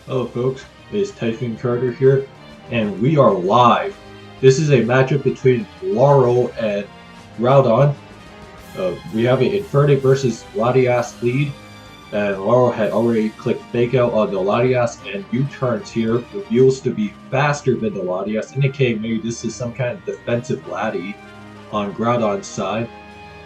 Hello folks, it's Typhoon Carter here, and we are live. This is a matchup between Laurel and Groudon. We have an Infernape versus Latias lead, and Laurel had already clicked Fake Out on the Latias, and U-turns here reveals to be faster than the Latias, indicating maybe this is some kind of defensive Lati on Groudon's side.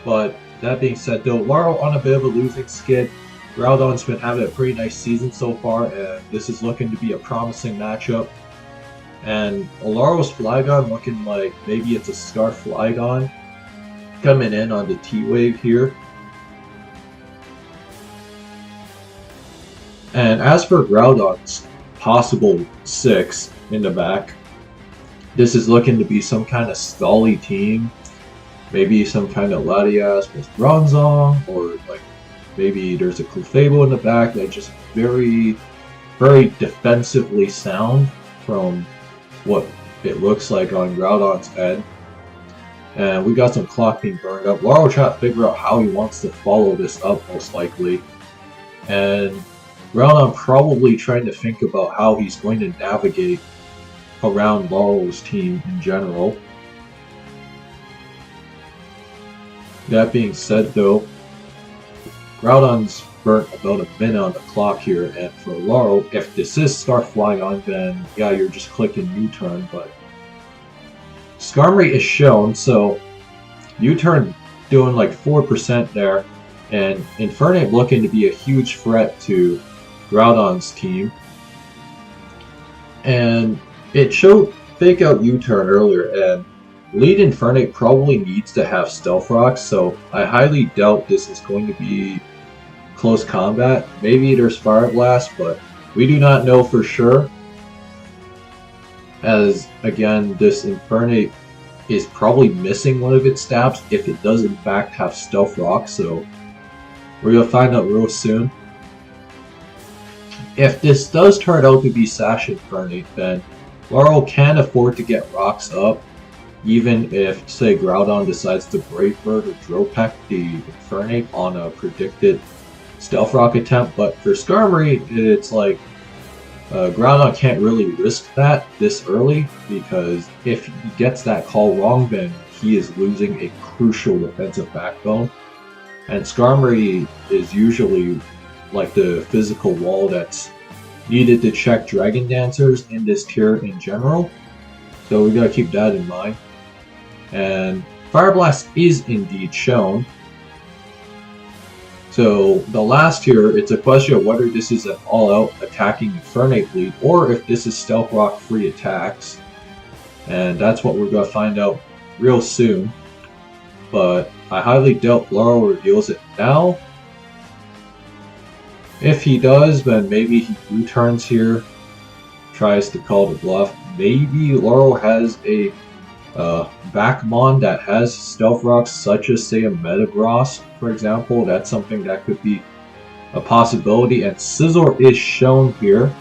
But that being said though, Laurel on a bit of a losing skid. Groudon's been having a pretty nice season so far, and this is looking to be a promising matchup. And Laurel's Flygon looking like maybe it's a Scarf Flygon coming in on the T-Wave here. And as for Groudon's possible 6 in the back, this is looking to be some kind of Stally team. Maybe some kind of Latias with Bronzong, or like maybe there's a Clefable in the back that's just very defensively sound from what it looks like on Groudon's end. And we got some clock being burned up. Laurel trying to figure out how he wants to follow this up most likely. And Groudon probably trying to think about how he's going to navigate around Laurel's team in general. That being said though, Groudon's burnt about a minute on the clock here, and for Laurel, if this is Scarf Flygon, then yeah, you're just clicking U-turn, but Skarmory is shown, so U-turn doing like 4% there, and Infernape looking to be a huge threat to Groudon's team. And it showed Fake Out U-turn earlier, and lead Infernape probably needs to have Stealth Rocks, so I highly doubt this is going to be close combat. Maybe there's Fire Blast, but we do not know for sure. As again, this Infernape is probably missing one of its stabs if it does in fact have Stealth Rock, so we're going to find out real soon. If this does turn out to be Sash Infernape, then Laurel can afford to get rocks up, even if, say, Groudon decides to Brave Bird or Drill Peck the Infernape on a predicted Stealth Rock attempt. But for Skarmory, it's like Groudon can't really risk that this early, because if he gets that call wrong, then he is losing a crucial defensive backbone. And Skarmory is usually like the physical wall that's needed to check Dragon Dancers in this tier in general. So we gotta keep that in mind. And Fire Blast is indeed shown. So the last tier, it's a question of whether this is an all-out attacking Infernape lead, or if this is Stealth Rock free attacks. And that's what we're going to find out real soon. But I highly doubt Laurel reveals it now. If he does, then maybe he U-turns here, tries to call the bluff. Maybe Laurel has a Backmon that has Stealth Rocks, such as say a Metagross, for example. That's something that could be a possibility. And Scizor is shown here,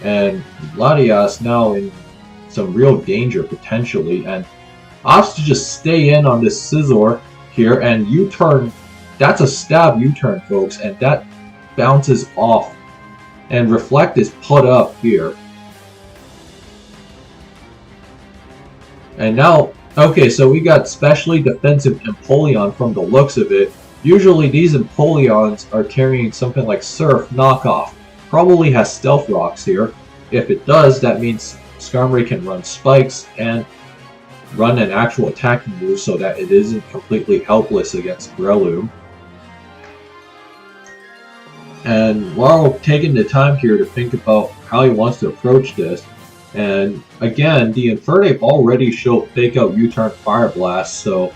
and Latias now in some real danger potentially, and opts to just stay in on this Scizor here, and U-turn. That's a stab U-turn, folks, and that bounces off, and Reflect is put up here. And now, okay, so we got specially defensive Empoleon from the looks of it. Usually these Empoleons are carrying something like Surf knockoff. Probably has Stealth Rocks here. If it does, that means Skarmory can run Spikes and run an actual attacking move so that it isn't completely helpless against Breloom. And Laurel taking the time here to think about how he wants to approach this. And again, the Infernape already showed Fake Out U-turn Fire Blast, so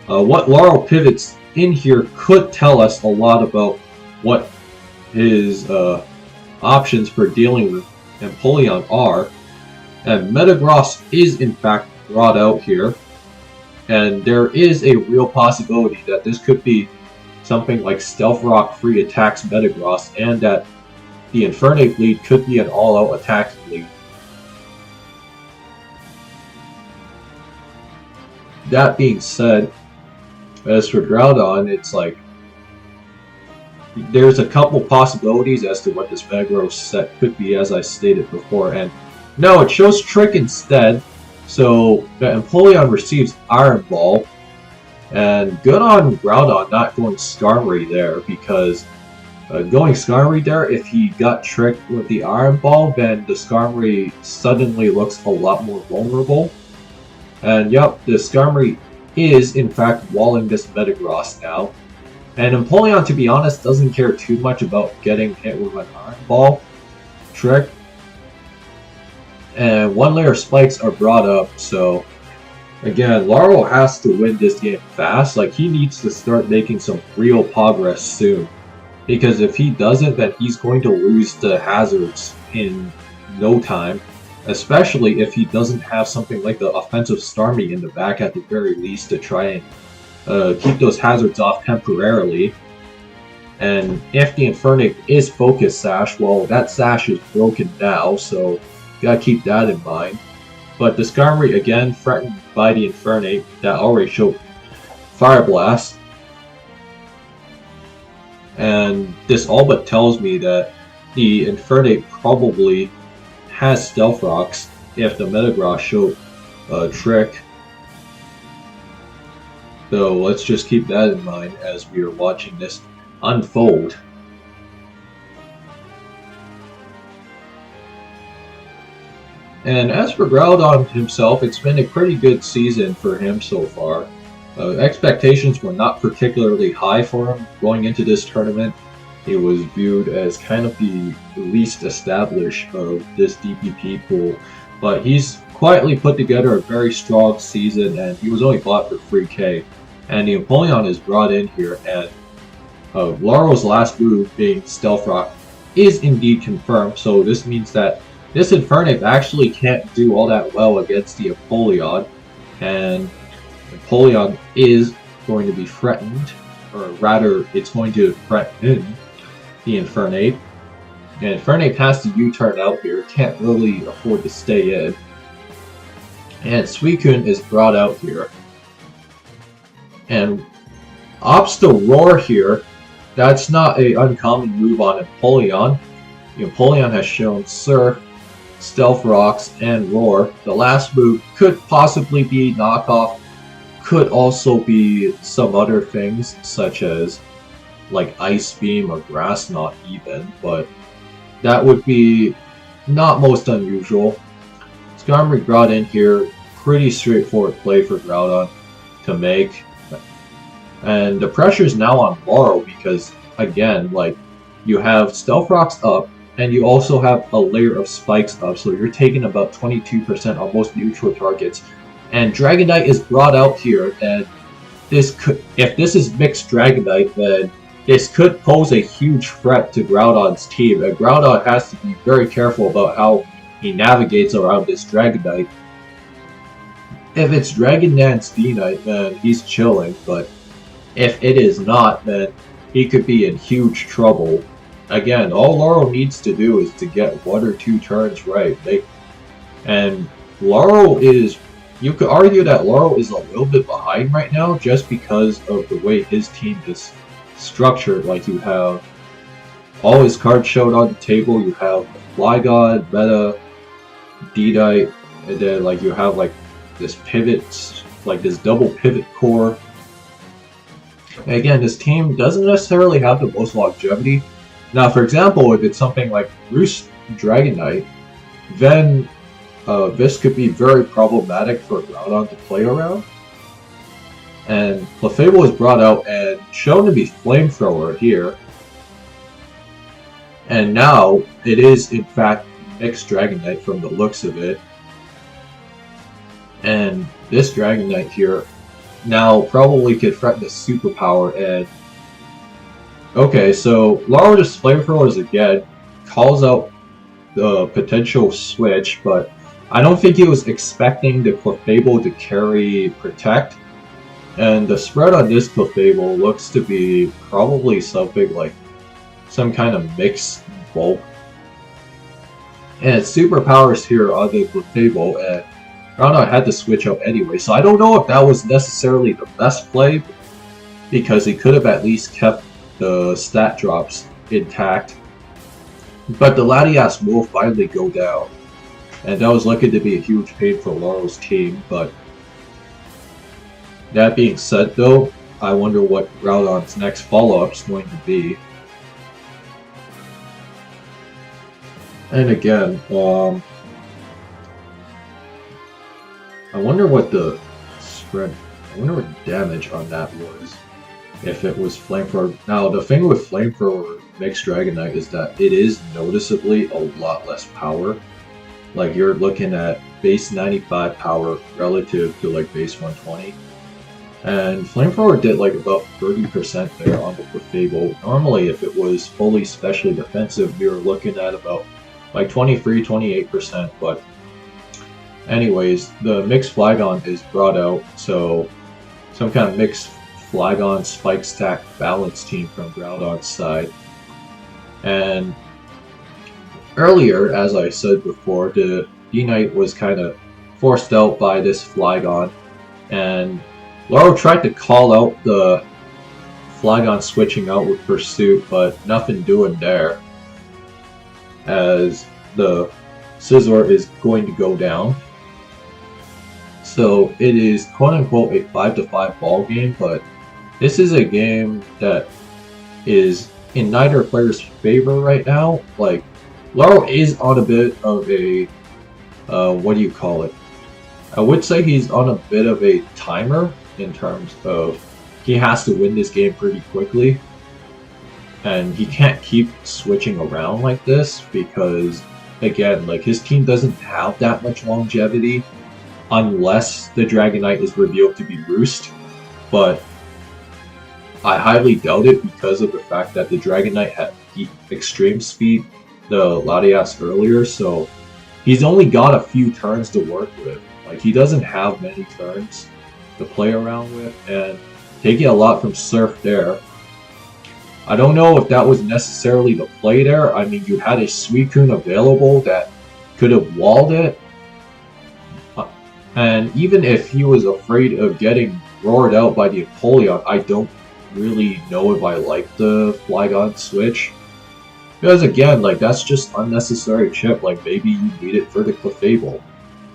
what Laurel pivots in here could tell us a lot about what his options for dealing with Empoleon are. And Metagross is in fact brought out here, and there is a real possibility that this could be something like Stealth Rock free attacks Metagross, and that the Infernape lead could be an all-out attacking lead. That being said, as for Groudon, it's like there's a couple possibilities as to what this Metagross set could be, as I stated before, and no, it shows Trick instead, so the Empoleon receives Iron Ball, and good on Groudon not going Skarmory there, because going Skarmory there, if he got tricked with the Iron Ball, then the Skarmory suddenly looks a lot more vulnerable. And yep, the Skarmory is in fact walling this Metagross now. And Empoleon, to be honest, doesn't care too much about getting hit with an Iron Ball trick. And one layer spikes are brought up, so again, Laurel has to win this game fast. Like, he needs to start making some real progress soon. Because if he doesn't, then he's going to lose the hazards in no time. Especially if he doesn't have something like the offensive Starmie in the back at the very least to try and keep those hazards off temporarily. And if the Infernape is Focus Sash, well, that Sash is broken now, so gotta keep that in mind. But the Skarmory, again, threatened by the Infernape that already showed Fire Blast. And this all but tells me that the Infernape probably has Stealth Rocks if the Metagross showed Trick. So let's just keep that in mind as we are watching this unfold. And as for Groudon himself, it's been a pretty good season for him so far. Expectations were not particularly high for him going into this tournament. He was viewed as kind of the least established of this DPP pool, but he's quietly put together a very strong season, and he was only bought for 3K. And the Empoleon is brought in here, and Laurel's last move, being Stealth Rock, is indeed confirmed, so this means that this Infernape actually can't do all that well against the Empoleon, and Empoleon is going to be threatened, or rather, it's going to threaten the Infernape. And Infernape has to U-turn out here, can't really afford to stay in. And Suicune is brought out here. And opts to Roar here, that's not an uncommon move on Empoleon. The Empoleon has shown Surf, Stealth Rocks, and Roar. The last move could possibly be Knockoff, could also be some other things, such as like Ice Beam or Grass Knot even, but that would be not most unusual. Skarmory brought in here, pretty straightforward play for Groudon to make. And the pressure is now on Laurel because, again, like, you have Stealth Rocks up, and you also have a layer of spikes up, so you're taking about 22% on most neutral targets. And Dragonite is brought out here, and this could, if this is mixed Dragonite, then this could pose a huge threat to Groudon's team, and Groudon has to be very careful about how he navigates around this Dragonite. If it's Dragon Dance D-Knight, then he's chilling, but if it is not, then he could be in huge trouble. Again, all Laurel needs to do is to get 1 or 2 turns right. And Laurel is, you could argue that Laurel is a little bit behind right now just because of the way his team is structured. Like, you have all his cards showed on the table, you have Flygon, Meta, D-Knight, and then like you have like this pivot, like this double pivot core. And again, this team doesn't necessarily have the most longevity. Now, for example, if it's something like Roost Dragonite, then this could be very problematic for Groudon to play around. And Clefable is brought out and shown to be Flamethrower here. And now, it is in fact mixed Dragonite from the looks of it. And this Dragonite here now probably could threaten the Superpower, and okay, so Laurel just Flamethrowers again, calls out the potential switch, but I don't think he was expecting the Clefable to carry Protect, and the spread on this Clefable looks to be probably something like some kind of mixed bulk. And Superpowers here on the Clefable, and Groudon had to switch out anyway, so I don't know if that was necessarily the best play, because he could have at least kept the stat drops intact. But the Latias will finally go down. And that was looking to be a huge pain for Laurel's team, but that being said though, I wonder what Groudon's next follow-up is going to be. And again, I wonder what the spread, I wonder what the damage on that was. If it was Flamethrower. Now, the thing with Flamethrower Mixed Dragonite is that it is noticeably a lot less power. Like, you're looking at base 95 power relative to like base 120. And Flamethrower did like about 30% there on the Clefable. Normally, if it was fully specially defensive, we were looking at about like 23-28%. But anyways, the mixed Flygon is brought out, so some kind of mixed Flygon Spike Stack balance team from Groudon's side. And earlier, as I said before, the D-Knight was kind of forced out by this Flygon, and Laurel tried to call out the Flygon switching out with Pursuit, but nothing doing there, as the Scizor is going to go down. So it is quote-unquote a 5-5 ball game, but this is a game that is in neither player's favor right now. Like, Laurel is on a bit of a, what do you call it? I would say he's on a bit of a timer in terms of he has to win this game pretty quickly. And he can't keep switching around like this because, again, like his team doesn't have that much longevity unless the Dragonite is revealed to be Roost. But I highly doubt it because of the fact that the Dragonite had extreme speed the Latias earlier, so he's only got a few turns to work with. Like, he doesn't have many turns to play around with, and taking a lot from Surf there. I don't know if that was necessarily the play there. I mean, you had a Suicune available that could have walled it, and even if he was afraid of getting roared out by the Empoleon, I don't really know if I like the Flygon switch. Because again, like, that's just unnecessary chip. Like, maybe you need it for the Clefable.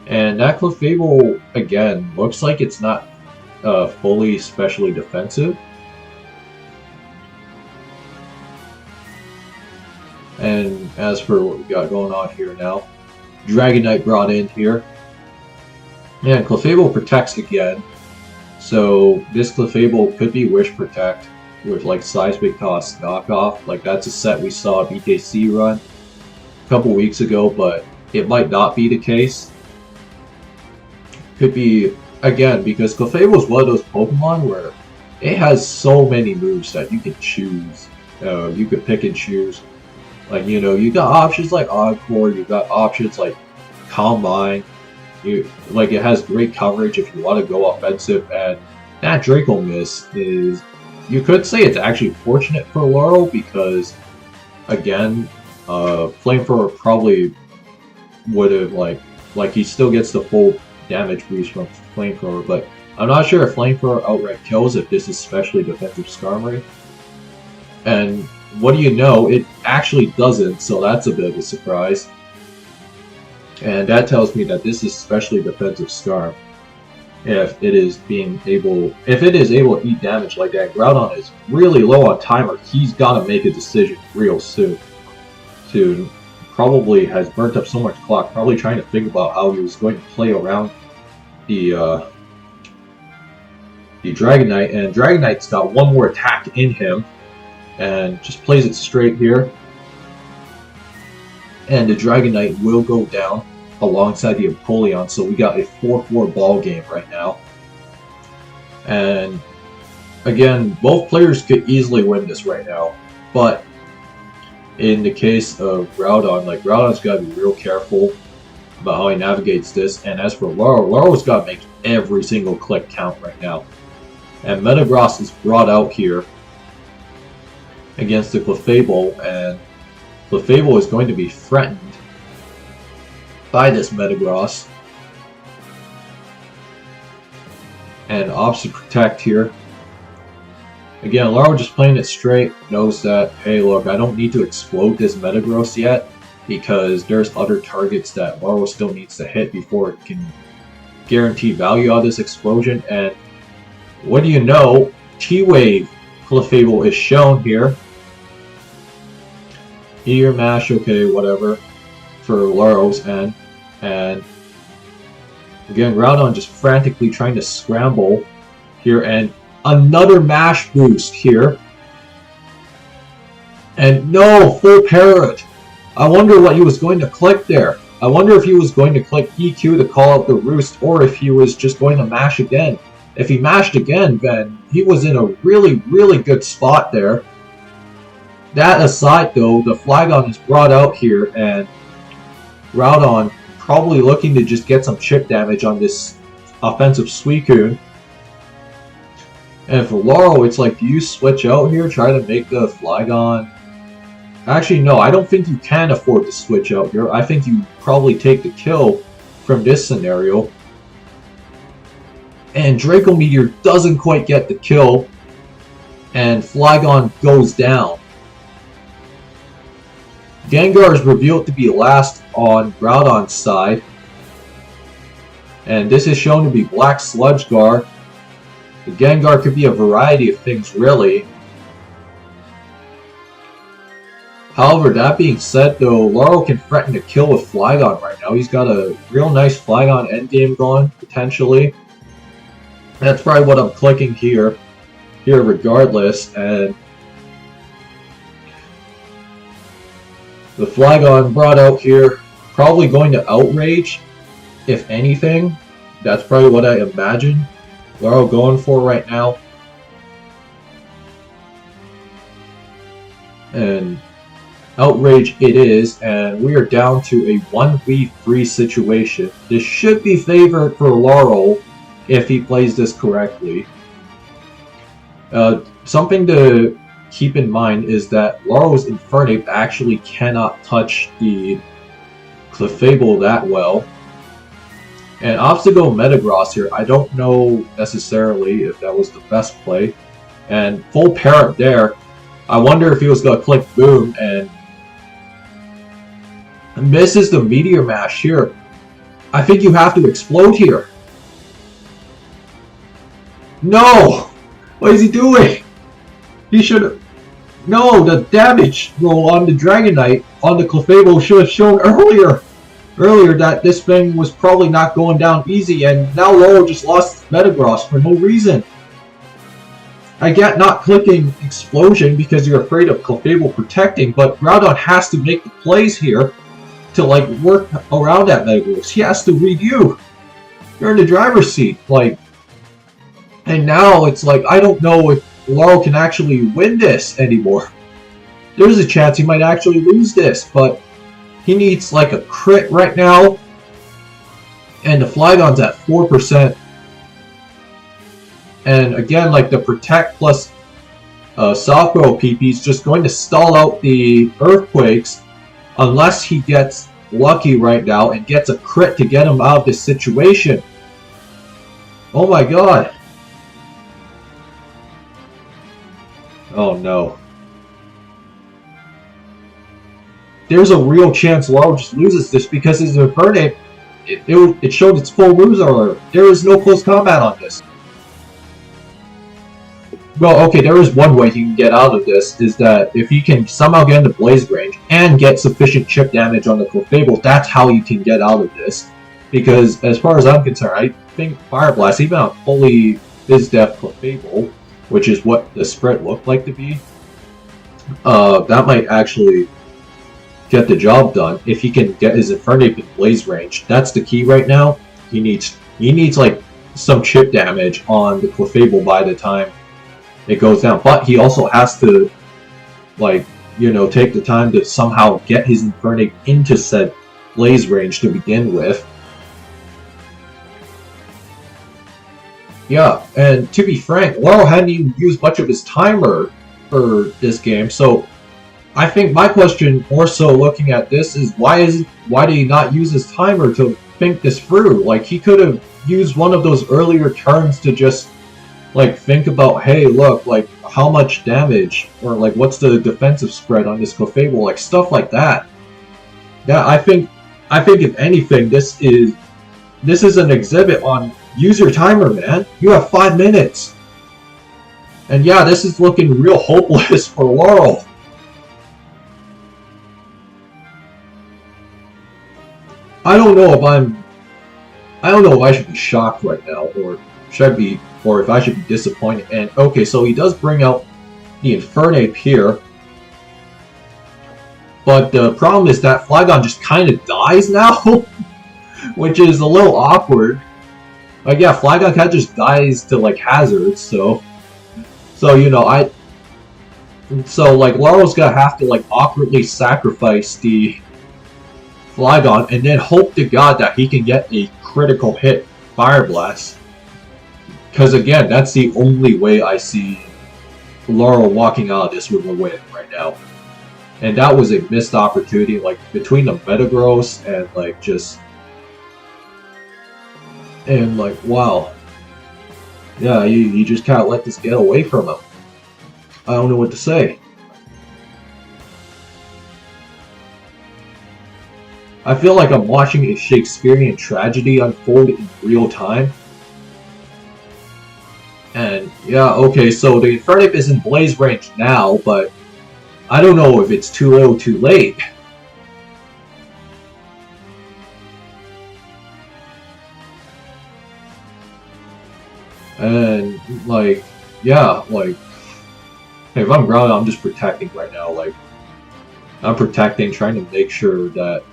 And that Clefable, again, looks like it's not fully specially defensive. And as for what we got going on here now, Dragonite brought in here. And Clefable protects again. So this Clefable could be Wish Protect with like Seismic Toss knockoff. Like, that's a set we saw at BKC run a couple weeks ago, but it might not be the case. Could be, again, because Clefable is one of those Pokemon where it has so many moves that you can choose. You could pick and choose. Like, you know, you got options like Encore, you got options like Calm Mind. Like, it has great coverage if you want to go offensive, and that Draco Miss is, you could say it's actually fortunate for Laurel because, again, Flamethrower probably would have, like he still gets the full damage boost from Flamethrower, but I'm not sure if Flamethrower outright kills if this is specially defensive Skarmory. And what do you know, it actually doesn't, so that's a bit of a surprise. And that tells me that this is specially defensive Skarm. If it is able to eat damage like that, Groudon is really low on timer. He's got to make a decision real soon. Probably has burnt up so much clock, probably trying to think about how he was going to play around the Dragonite. And Dragonite's got one more attack in him, and just plays it straight here. And the Dragonite will go down alongside the Empoleon, so we got a 4-4 ball game right now. And again, both players could easily win this right now, but in the case of Groudon, like, Groudon's got to be real careful about how he navigates this. And as for Laurel, Laurel's got to make every single click count right now. And Metagross is brought out here against the Clefable, and Clefable is going to be threatened by this Metagross. And opts to protect here. Again, Laurel just playing it straight, knows that, hey look, I don't need to explode this Metagross yet, because there's other targets that Laurel still needs to hit before it can guarantee value out of this explosion. And what do you know, T-Wave Clefable is shown here. Meteor Mash, okay, whatever, for Laurel's end. And again, Groudon just frantically trying to scramble here, and another Mash boost here. And no, full Parrot. I wonder what he was going to click there. I wonder if he was going to click EQ to call out the Roost, or if he was just going to mash again. If he mashed again, then he was in a really, really good spot there. That aside though, the Flygon is brought out here, and Groudon probably looking to just get some chip damage on this offensive Suicune. And for Laurel, it's like, do you switch out here, try to make the Flygon? Actually, no, I don't think you can afford to switch out here. I think you probably take the kill from this scenario. And Draco Meteor doesn't quite get the kill, and Flygon goes down. Gengar is revealed to be last on Groudon's side. And this is shown to be Black Sludgegar. The Gengar could be a variety of things, really. However, that being said, though, Laurel can threaten to kill with Flygon right now. He's got a real nice Flygon endgame going, potentially. That's probably what I'm clicking here regardless. And the Flygon brought out here, probably going to Outrage, if anything. That's probably what I imagine Laurel going for right now. And Outrage it is, and we are down to a 1v3 situation. This should be favored for Laurel if he plays this correctly. Something to keep in mind is that Laurel's Infernape actually cannot touch the Clefable that well. And Obstacle Metagross here, I don't know necessarily if that was the best play. And full Parrot there, I wonder if he was going to click Boom and misses the Meteor Mash here. I think you have to explode here. No! What is he doing? He should have... No, the damage roll on the Dragonite on the Clefable should have shown earlier that this thing was probably not going down easy, and now Laurel just lost Metagross for no reason. I get not clicking Explosion because you're afraid of Clefable protecting, but Groudon has to make the plays here to like work around that Metagross. He has to read you. You're in the driver's seat, like, and now it's like I don't know if Laurel can actually win this anymore. There's a chance he might actually lose this, but he needs like a crit right now, and the Flygon's at 4%. And again, like the Protect plus Soft Roll PP is just going to stall out the Earthquakes unless he gets lucky right now and gets a crit to get him out of this situation. Oh my god. Oh no. There's a real chance Laurel just loses this because his Infernape, it showed its full loser alert. There is no close combat on this. Well, okay, there is one way he can get out of this, is that if he can somehow get into Blaze range and get sufficient chip damage on the Clefable, that's how you can get out of this. Because as far as I'm concerned, I think Fire Blast, even on fully Biz-Def Clefable, which is what the spread looked like to be, that might actually get the job done if he can get his Infernape in Blaze range. That's the key right now. He needs like some chip damage on the Clefable by the time it goes down, but he also has to, like, you know, take the time to somehow get his Infernape into said Blaze range to begin with. Yeah, and to be frank, Laurel hadn't even used much of his timer for this game, so I think my question, more so looking at this, is why did he not use his timer to think this through? Like, he could have used one of those earlier turns to just, like, think about, hey, look, like, how much damage, or like what's the defensive spread on this Clefable, like stuff like that. Yeah, I think if anything, this is an exhibit on use your timer, man. You have 5 minutes. And yeah, this is looking real hopeless for Laurel. I don't know if I should be shocked right now, or if I should be disappointed. And okay, so he does bring out the Infernape here. But the problem is that Flygon just kind of dies now, which is a little awkward. Like, yeah, Flygon kind of just dies to, like, hazards, so you know, so, like, Laurel's gonna have to, like, awkwardly sacrifice the Flygon and then hope to God that he can get a critical hit Fire Blast. Because, again, that's the only way I see Laurel walking out of this with a win right now. And that was a missed opportunity, like, between the Metagross and, like, just... And, like, wow. Yeah, you just can't let this get away from him. I don't know what to say. I feel like I'm watching a Shakespearean tragedy unfold in real time. And, yeah, okay, so the Infernape is in Blaze range now, but I don't know if it's too little too late. And, like, yeah, like, if I'm Groudon, I'm just protecting right now. Like, I'm protecting, trying to make sure that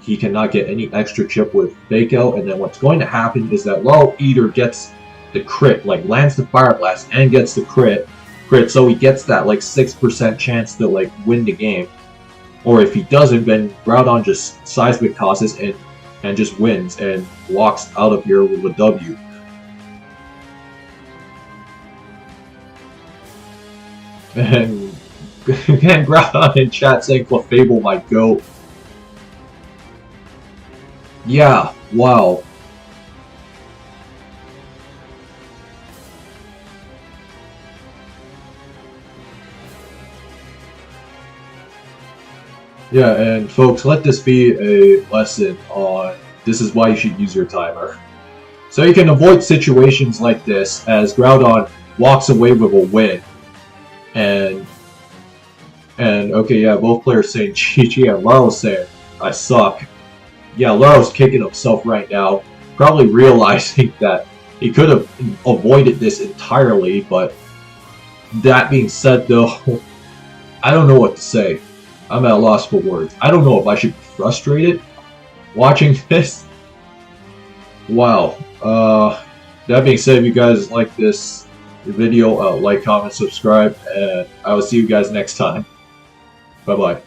he cannot get any extra chip with Fake Out, and then what's going to happen is that Laurel either gets the crit, like, lands the Fire Blast and gets the crit, so he gets that, like, 6% chance to, like, win the game. Or if he doesn't, then Groudon just Seismic tosses and just wins and walks out of here with a W. And Groudon in chat saying Clefable my GOAT. Yeah, wow. Yeah, and folks, let this be a lesson on this is why you should use your timer. So you can avoid situations like this as Groudon walks away with a win. And okay, yeah, both players saying GG and Laurel's saying I suck. Yeah, Laurel's kicking himself right now, probably realizing that he could have avoided this entirely, but that being said though, I don't know what to say. I'm at a loss for words. I don't know if I should be frustrated watching this. Wow. That being said, if you guys like this video, like, comment, subscribe, and I will see you guys next time. Bye-bye.